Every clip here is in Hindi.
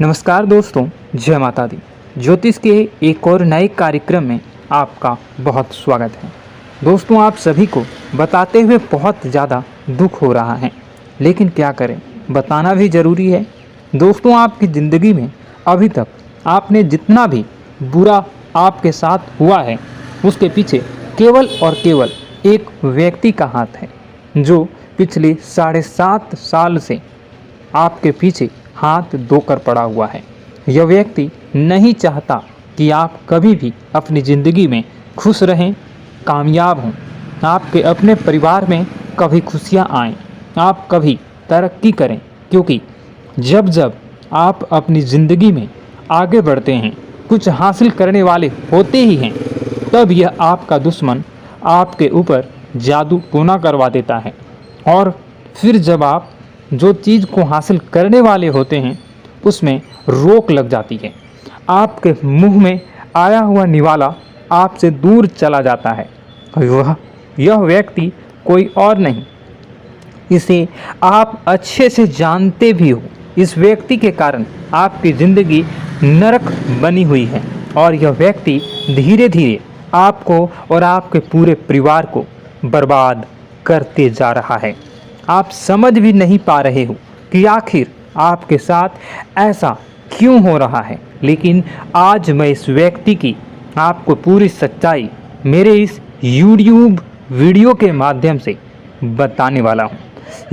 नमस्कार दोस्तों, जय माता दी। ज्योतिष के एक और नए कार्यक्रम में आपका बहुत स्वागत है। दोस्तों, आप सभी को बताते हुए बहुत ज़्यादा दुख हो रहा है, लेकिन क्या करें, बताना भी ज़रूरी है। दोस्तों, आपकी ज़िंदगी में अभी तक आपने जितना भी बुरा आपके साथ हुआ है, उसके पीछे केवल और केवल एक व्यक्ति का हाथ है, जो पिछले 7.5 साल से आपके पीछे हाथ धोकर पड़ा हुआ है। यह व्यक्ति नहीं चाहता कि आप कभी भी अपनी ज़िंदगी में खुश रहें, कामयाब हों, आपके अपने परिवार में कभी खुशियाँ आएँ, आप कभी तरक्की करें, क्योंकि जब जब आप अपनी ज़िंदगी में आगे बढ़ते हैं, कुछ हासिल करने वाले होते ही हैं, तब यह आपका दुश्मन आपके ऊपर जादू टोना करवा देता है। और फिर जब आप जो चीज़ को हासिल करने वाले होते हैं, उसमें रोक लग जाती है। आपके मुंह में आया हुआ निवाला आपसे दूर चला जाता है। यह व्यक्ति कोई और नहीं, इसे आप अच्छे से जानते भी हो। इस व्यक्ति के कारण आपकी ज़िंदगी नरक बनी हुई है, और यह व्यक्ति धीरे धीरे आपको और आपके पूरे परिवार को बर्बाद करते जा रहा है। आप समझ भी नहीं पा रहे हो कि आखिर आपके साथ ऐसा क्यों हो रहा है, लेकिन आज मैं इस व्यक्ति की आपको पूरी सच्चाई मेरे इस YouTube वीडियो के माध्यम से बताने वाला हूँ।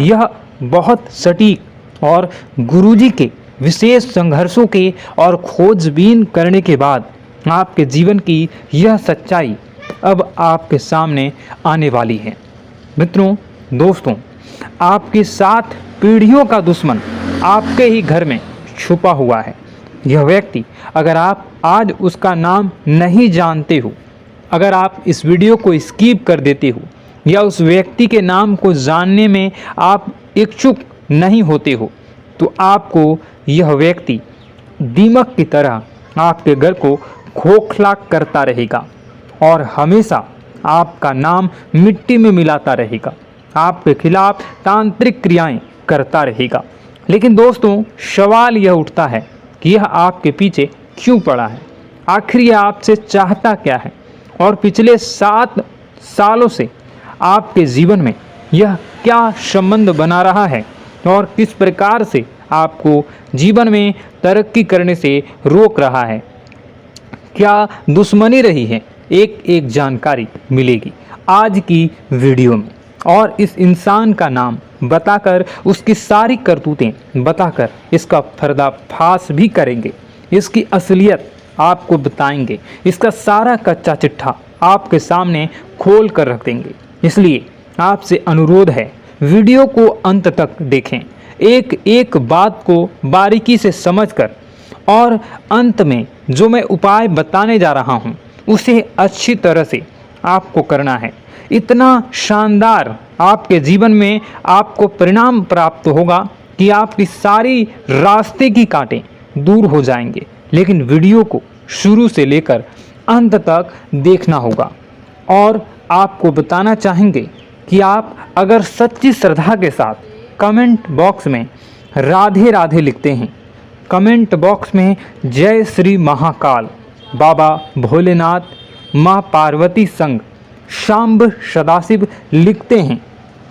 यह बहुत सटीक और गुरुजी के विशेष संघर्षों के और खोजबीन करने के बाद आपके जीवन की यह सच्चाई अब आपके सामने आने वाली है। मित्रों, दोस्तों, आपके 7 पीढ़ियों का दुश्मन आपके ही घर में छुपा हुआ है। यह व्यक्ति, अगर आप आज उसका नाम नहीं जानते हो, अगर आप इस वीडियो को स्किप कर देते हो, या उस व्यक्ति के नाम को जानने में आप इच्छुक नहीं होते हो, तो आपको यह व्यक्ति दीमक की तरह आपके घर को खोखला करता रहेगा और हमेशा आपका नाम मिट्टी में मिलाता रहेगा, आपके खिलाफ तांत्रिक क्रियाएं करता रहेगा। लेकिन दोस्तों, सवाल यह उठता है कि यह आपके पीछे क्यों पड़ा है, आखिर यह आपसे चाहता क्या है, और पिछले 7 सालों से आपके जीवन में यह क्या संबंध बना रहा है, और किस प्रकार से आपको जीवन में तरक्की करने से रोक रहा है, क्या दुश्मनी रही है। एक एक जानकारी मिलेगी आज की वीडियो में, और इस इंसान का नाम बताकर, उसकी सारी करतूतें बताकर इसका पर्दाफाश भी करेंगे, इसकी असलियत आपको बताएंगे, इसका सारा कच्चा चिट्ठा आपके सामने खोल कर रख देंगे। इसलिए आपसे अनुरोध है, वीडियो को अंत तक देखें, एक एक बात को बारीकी से समझकर, और अंत में जो मैं उपाय बताने जा रहा हूँ उसे अच्छी तरह से आपको करना है। इतना शानदार आपके जीवन में आपको परिणाम प्राप्त होगा कि आपकी सारी रास्ते की कांटे दूर हो जाएंगे। लेकिन वीडियो को शुरू से लेकर अंत तक देखना होगा, और आपको बताना चाहेंगे कि आप अगर सच्ची श्रद्धा के साथ कमेंट बॉक्स में राधे राधे लिखते हैं, कमेंट बॉक्स में जय श्री महाकाल, बाबा भोलेनाथ, माँ पार्वती संग, शांब सदाशिव लिखते हैं,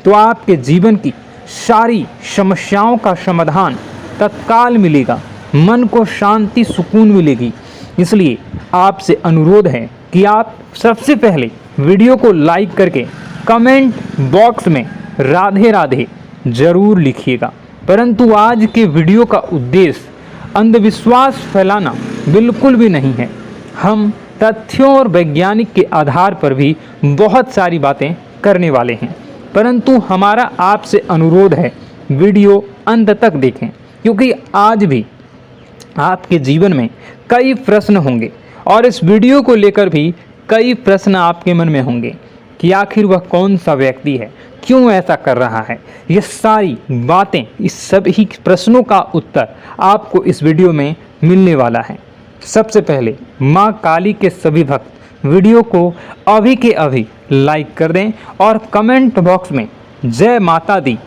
तो आपके जीवन की सारी समस्याओं का समाधान तत्काल मिलेगा, मन को शांति सुकून मिलेगी। इसलिए आपसे अनुरोध है कि आप सबसे पहले वीडियो को लाइक करके कमेंट बॉक्स में राधे राधे जरूर लिखिएगा। परंतु आज के वीडियो का उद्देश्य अंधविश्वास फैलाना बिल्कुल भी नहीं है। हम तथ्यों और वैज्ञानिक के आधार पर भी बहुत सारी बातें करने वाले हैं, परंतु हमारा आपसे अनुरोध है, वीडियो अंत तक देखें, क्योंकि आज भी आपके जीवन में कई प्रश्न होंगे, और इस वीडियो को लेकर भी कई प्रश्न आपके मन में होंगे कि आखिर वह कौन सा व्यक्ति है, क्यों ऐसा कर रहा है। ये सारी बातें, इस सभी प्रश्नों का उत्तर आपको इस वीडियो में मिलने वाला है। सबसे पहले माँ काली के सभी भक्त वीडियो को अभी के अभी लाइक कर दें, और कमेंट बॉक्स में जय माता दी,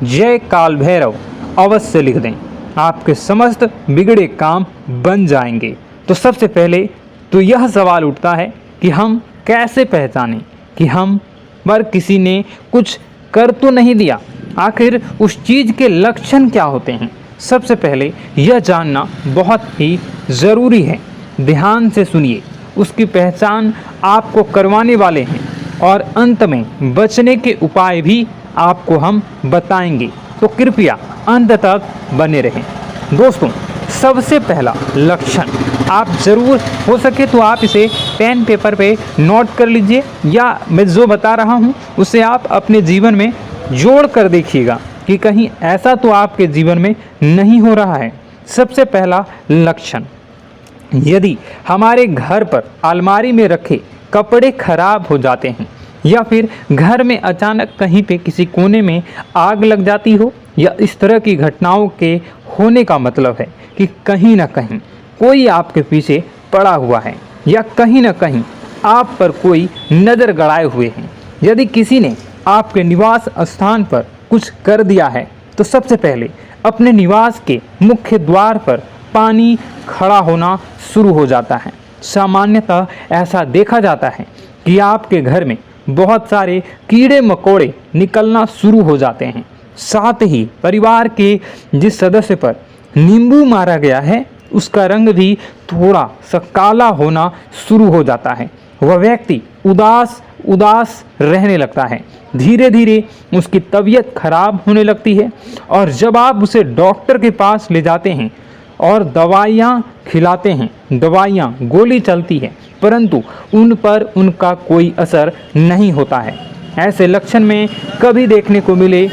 जय काल भैरव अवश्य लिख दें। आपके समस्त बिगड़े काम बन जाएंगे। तो सबसे पहले तो यह सवाल उठता है कि हम कैसे पहचानें कि हम पर किसी ने कुछ कर तो नहीं दिया। आखिर उस चीज़ के लक्षण क्या होते हैं? सबसे पहले यह जानना बहुत ही ज़रूरी है। ध्यान से सुनिए, उसकी पहचान आपको करवाने वाले हैं और अंत में बचने के उपाय भी आपको हम बताएंगे। तो कृपया अंत तक बने रहें। दोस्तों, सबसे पहला लक्षण आप ज़रूर हो सके तो आप इसे पेन पेपर पे नोट कर लीजिए, या मैं जो बता रहा हूँ उसे आप अपने जीवन में जोड़ कर देखिएगा कि कहीं ऐसा तो आपके जीवन में नहीं हो रहा है। सबसे पहला लक्षण, यदि हमारे घर पर अलमारी में रखे कपड़े खराब हो जाते हैं या फिर घर में अचानक कहीं पे किसी कोने में आग लग जाती हो, या इस तरह की घटनाओं के होने का मतलब है कि कहीं ना कहीं कोई आपके पीछे पड़ा हुआ है या कहीं ना कहीं आप पर कोई नज़र गड़ाए हुए हैं। यदि किसी ने आपके निवास स्थान पर कुछ कर दिया है तो सबसे पहले अपने निवास के मुख्य द्वार पर पानी खड़ा होना शुरू हो जाता है। सामान्यतः ऐसा देखा जाता है कि आपके घर में बहुत सारे कीड़े मकोड़े निकलना शुरू हो जाते हैं। साथ ही परिवार के जिस सदस्य पर नींबू मारा गया है उसका रंग भी थोड़ा सा काला होना शुरू हो जाता है। वह व्यक्ति उदास रहने लगता है। धीरे धीरे उसकी तबीयत खराब होने लगती है और जब आप उसे डॉक्टर के पास ले जाते हैं और दवाइयाँ खिलाते हैं, दवाइयाँ गोली चलती है, परंतु उन पर उनका कोई असर नहीं होता है। ऐसे लक्षण में कभी देखने को मिले,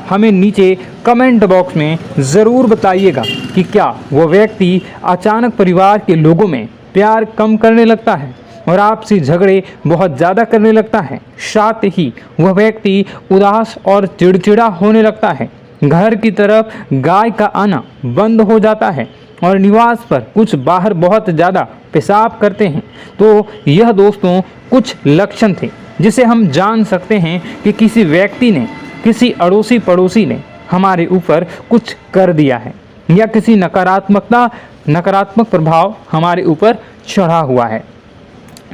हमें नीचे कमेंट बॉक्स में ज़रूर बताइएगा कि क्या वह व्यक्ति अचानक परिवार के लोगों में प्यार कम करने लगता है और आपसे झगड़े बहुत ज़्यादा करने लगता है। साथ ही वह व्यक्ति उदास और चिड़चिड़ा होने लगता है। घर की तरफ गाय का आना बंद हो जाता है और निवास पर कुछ बाहर बहुत ज़्यादा पेशाब करते हैं। तो यह दोस्तों कुछ लक्षण थे जिसे हम जान सकते हैं कि किसी व्यक्ति ने, किसी अड़ोसी पड़ोसी ने हमारे ऊपर कुछ कर दिया है या किसी नकारात्मक प्रभाव हमारे ऊपर चढ़ा हुआ है।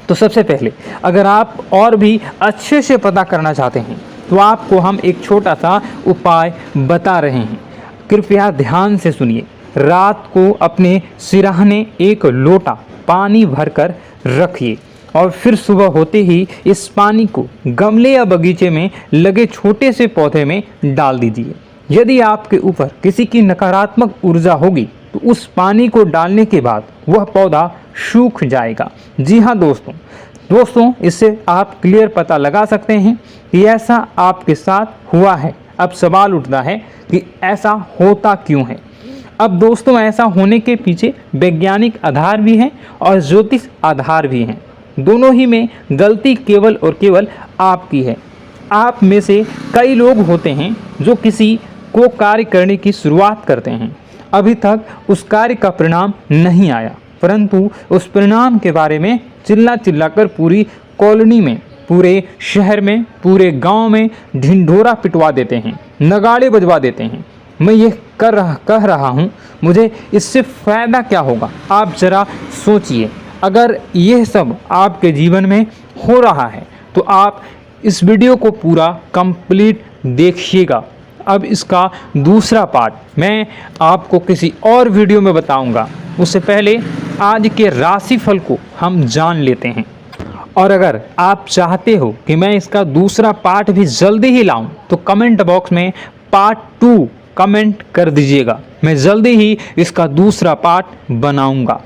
तो सबसे पहले अगर आप और भी अच्छे से पता करना चाहते हैं तो आपको हम एक छोटा सा उपाय बता रहे हैं। कृपया ध्यान से सुनिए। रात को अपने सिरहाने एक लोटा पानी भरकर रखिए और फिर सुबह होते ही इस पानी को गमले या बगीचे में लगे छोटे से पौधे में डाल दीजिए। यदि आपके ऊपर किसी की नकारात्मक ऊर्जा होगी तो उस पानी को डालने के बाद वह पौधा सूख जाएगा। जी हाँ दोस्तों, इससे आप क्लियर पता लगा सकते हैं कि ऐसा आपके साथ हुआ है। अब सवाल उठता है कि ऐसा होता क्यों है। अब दोस्तों, ऐसा होने के पीछे वैज्ञानिक आधार भी हैं और ज्योतिष आधार भी हैं। दोनों ही में गलती केवल और केवल आपकी है। आप में से कई लोग होते हैं जो किसी को कार्य करने की शुरुआत करते हैं, अभी तक उस कार्य का परिणाम नहीं आया, परंतु उस परिणाम के बारे में चिल्ला कर पूरी कॉलोनी में, पूरे शहर में, पूरे गांव में ढिंढोरा पिटवा देते हैं, नगाड़े बजवा देते हैं। मैं ये कह रहा हूँ, मुझे इससे फ़ायदा क्या होगा? आप ज़रा सोचिए। अगर यह सब आपके जीवन में हो रहा है तो आप इस वीडियो को पूरा कंप्लीट देखिएगा। अब इसका दूसरा पार्ट मैं आपको किसी और वीडियो में बताऊंगा। उससे पहले आज के राशिफल को हम जान लेते हैं। और अगर आप चाहते हो कि मैं इसका दूसरा पार्ट भी जल्दी ही लाऊं तो कमेंट बॉक्स में पार्ट 2 कमेंट कर दीजिएगा। मैं जल्दी ही इसका दूसरा पार्ट बनाऊंगा।